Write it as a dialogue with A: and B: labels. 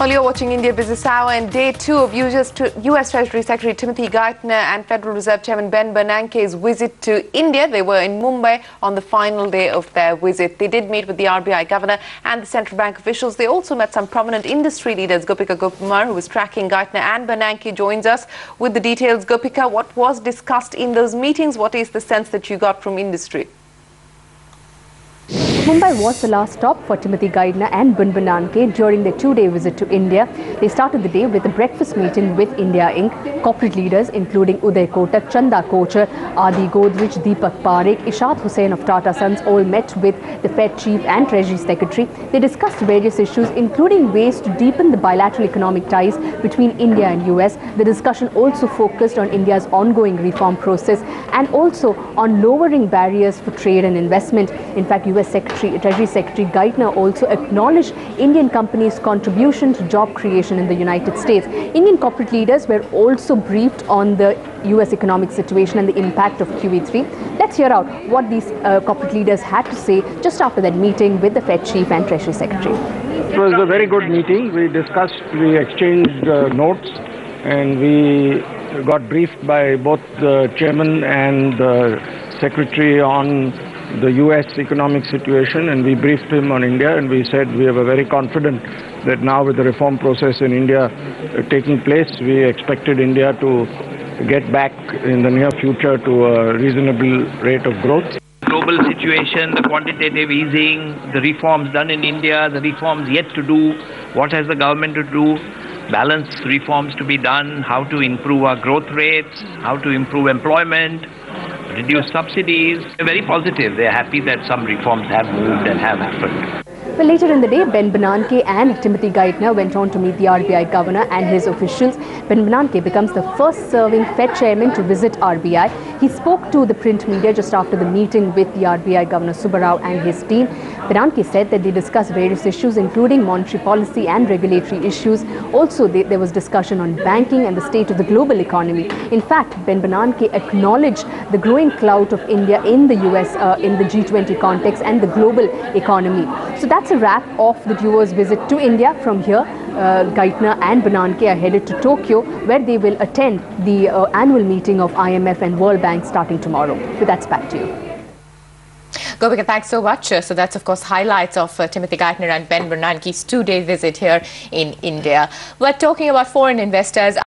A: Well, you're watching India Business Hour, and day two of US Treasury Secretary Timothy Geithner and Federal Reserve Chairman Bernanke's visit to India. They were in Mumbai on the final day of their visit. They did meet with the RBI governor and the central bank officials. They also met some prominent industry leaders. Gopika Gopkumar, who was tracking Geithner and Bernanke, joins us with the details. Gopika, what was discussed in those meetings? What is the sense that you got from industry?
B: Mumbai was the last stop for Timothy Geithner and Bernanke during their two-day visit to India. They started the day with a breakfast meeting with India Inc. Corporate leaders including Uday Kotak, Chanda Kochar, Adi Godrej, Deepak Parekh, Ishad Hussain of Tata Sons all met with the Fed Chief and Treasury Secretary. They discussed various issues including ways to deepen the bilateral economic ties between India and US. The discussion also focused on India's ongoing reform process and also on lowering barriers for trade and investment. In fact, US Treasury Secretary Geithner also acknowledged Indian companies' contribution to job creation in the United States. Indian corporate leaders were also briefed on the US economic situation and the impact of QE3. Let's hear out what these corporate leaders had to say just after that meeting with the Fed Chief and Treasury Secretary.
C: It was a very good meeting. We exchanged notes, and we got briefed by both the chairman and the secretary on the US economic situation, and we briefed him on India, and we said we were very confident that now with the reform process in India taking place, we expected India to get back in the near future to a reasonable rate of growth.
D: Global situation, the quantitative easing, the reforms done in India, the reforms yet to do, what has the government to do, balanced reforms to be done, how to improve our growth rates, how to improve employment, reduce subsidies. They're very positive. They're happy that some reforms have moved and have happened.
B: Well, later in the day, Bernanke and Timothy Geithner went on to meet the RBI governor and his officials. Bernanke becomes the first serving Fed chairman to visit RBI. He spoke to the print media just after the meeting with the RBI Governor Subbarao and his team. Bernanke said that they discussed various issues including monetary policy and regulatory issues. Also, there was discussion on banking and the state of the global economy. In fact, Bernanke acknowledged the growing clout of India in the US, in the G20 context and the global economy. So that's a wrap of the duo's visit to India. From here, Geithner and Bernanke are headed to Tokyo, where they will attend the annual meeting of IMF and World Bank starting tomorrow. With that, back to you.
A: Gopika, thanks so much. So that's, of course, highlights of Timothy Geithner and Ben Bernanke's two-day visit here in India. We're talking about foreign investors.